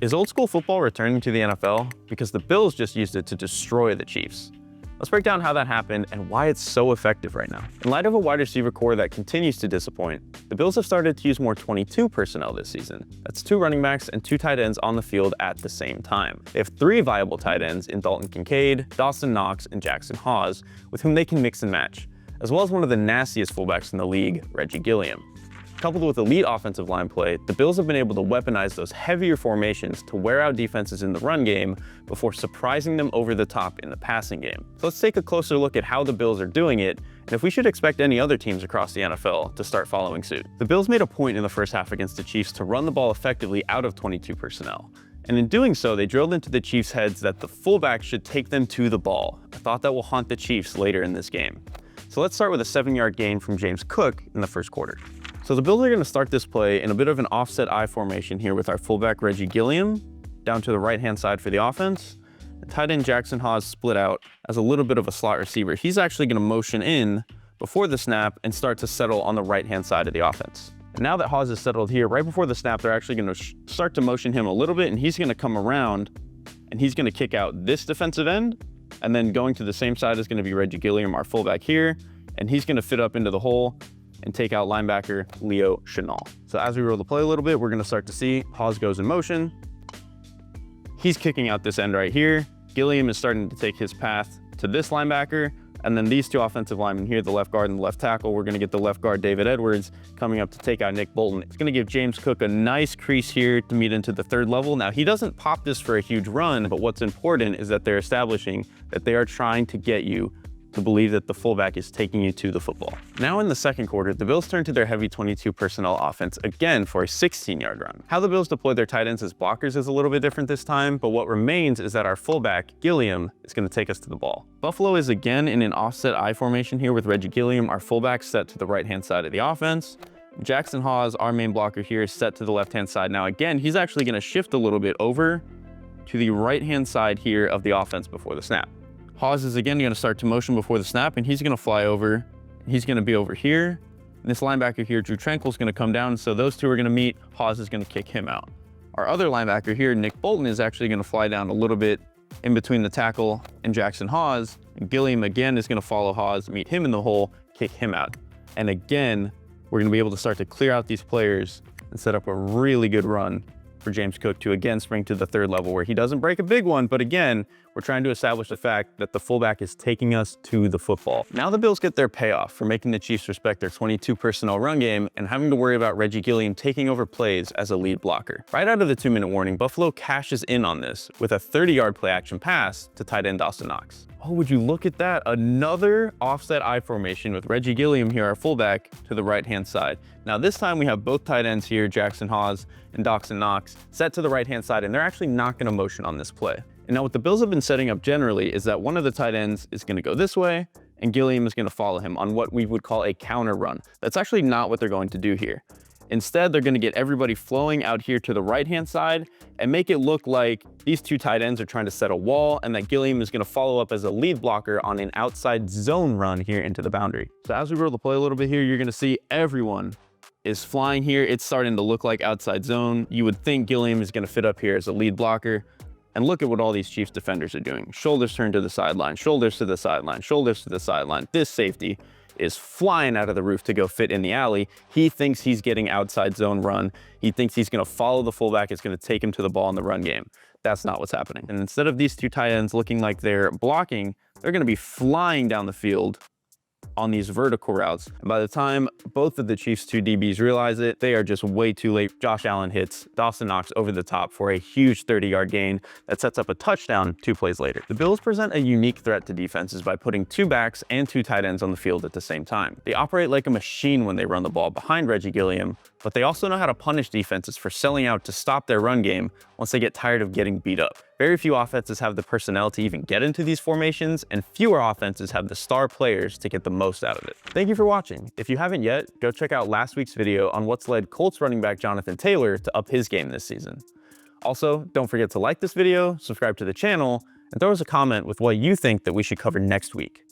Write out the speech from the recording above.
Is old school football returning to the NFL? Because the Bills just used it to destroy the Chiefs. Let's break down how that happened and why it's so effective right now. In light of a wide receiver core that continues to disappoint, the Bills have started to use more 22 personnel this season. That's 2 running backs and 2 tight ends on the field at the same time. They have 3 viable tight ends in Dalton Kincaid, Dawson Knox, and Jackson Hawes, with whom they can mix and match, as well as one of the nastiest fullbacks in the league, Reggie Gilliam. Coupled with elite offensive line play, the Bills have been able to weaponize those heavier formations to wear out defenses in the run game before surprising them over the top in the passing game. So let's take a closer look at how the Bills are doing it, and if we should expect any other teams across the NFL to start following suit. The Bills made a point in the first half against the Chiefs to run the ball effectively out of 22 personnel. And in doing so, they drilled into the Chiefs' heads that the fullback should take them to the ball, a thought that will haunt the Chiefs later in this game. So let's start with a 7-yard gain from James Cook in the first quarter. So the Bills are going to start this play in a bit of an offset I formation here with our fullback Reggie Gilliam down to the right-hand side for the offense. The tight end Jackson Hawes split out as a little bit of a slot receiver. He's actually going to motion in before the snap and start to settle on the right-hand side of the offense. And now that Hawes is settled here, right before the snap, they're actually going to start to motion him a little bit, and he's going to come around and he's going to kick out this defensive end. And then going to the same side is going to be Reggie Gilliam, our fullback here, and he's going to fit up into the hole and take out linebacker Leo Chenal. So as we roll the play a little bit, we're gonna start to see Hawes goes in motion. He's kicking out this end right here. Gilliam is starting to take his path to this linebacker, and then these 2 offensive linemen here, the left guard and the left tackle, we're gonna get the left guard David Edwards coming up to take out Nick Bolton. It's gonna give James Cook a nice crease here to meet into the 3rd level. Now, he doesn't pop this for a huge run, but what's important is that they're establishing that they are trying to get you to believe that the fullback is taking you to the football. Now in the second quarter, the Bills turn to their heavy 22 personnel offense again for a 16-yard run. How the Bills deploy their tight ends as blockers is a little bit different this time, but what remains is that our fullback, Gilliam, is going to take us to the ball. Buffalo is again in an offset I formation here with Reggie Gilliam, our fullback, set to the right-hand side of the offense. Jackson Hawes, our main blocker here, is set to the left-hand side. Now again, he's actually going to shift a little bit over to the right-hand side here of the offense before the snap. Hawes is again going to start to motion before the snap, and he's going to fly over. He's going to be over here. And this linebacker here, Drew Tranquil, is going to come down. So those 2 are going to meet. Hawes is going to kick him out. Our other linebacker here, Nick Bolton, is actually going to fly down a little bit in between the tackle and Jackson Hawes. And Gilliam again is going to follow Hawes, meet him in the hole, kick him out. And again, we're going to be able to start to clear out these players and set up a really good run for James Cook to again spring to the 3rd level where he doesn't break a big one, but again, we're trying to establish the fact that the fullback is taking us to the football. Now the Bills get their payoff for making the Chiefs respect their 22 personnel run game and having to worry about Reggie Gilliam taking over plays as a lead blocker. Right out of the 2-minute warning, Buffalo cashes in on this with a 30-yard play action pass to tight end Dawson Knox. Oh, would you look at that? Another offset I formation with Reggie Gilliam here, our fullback, to the right-hand side. Now this time we have both tight ends here, Jackson Hawes and Dawson Knox, set to the right-hand side, and they're actually not going to motion on this play. And now what the Bills have been setting up generally is that one of the tight ends is going to go this way, and Gilliam is going to follow him on what we would call a counter run. That's actually not what they're going to do here. Instead, they're going to get everybody flowing out here to the right-hand side and make it look like these 2 tight ends are trying to set a wall, and that Gilliam is going to follow up as a lead blocker on an outside zone run here into the boundary. So as we roll the play a little bit here, you're going to see everyone is flying here. It's starting to look like outside zone. You would think Gilliam is going to fit up here as a lead blocker. And look at what all these Chiefs defenders are doing. Shoulders turned to the sideline, shoulders to the sideline, shoulders to the sideline. This safety is flying out of the roof to go fit in the alley. He thinks he's getting outside zone run. He thinks he's going to follow the fullback. It's going to take him to the ball in the run game. That's not what's happening. And instead of these 2 tight ends looking like they're blocking, they're going to be flying down the field on these vertical routes. And by the time both of the Chiefs' 2 DBs realize it, they are just way too late. Josh Allen hits Dawson Knox over the top for a huge 30-yard gain that sets up a touchdown 2 plays later. The Bills present a unique threat to defenses by putting 2 backs and 2 tight ends on the field at the same time. They operate like a machine when they run the ball behind Reggie Gilliam, but they also know how to punish defenses for selling out to stop their run game once they get tired of getting beat up. Very few offenses have the personnel to even get into these formations, and fewer offenses have the star players to get the most out of it. Thank you for watching. If you haven't yet, go check out last week's video on what's led Colts running back Jonathan Taylor to up his game this season. Also, don't forget to like this video, subscribe to the channel, and throw us a comment with what you think that we should cover next week.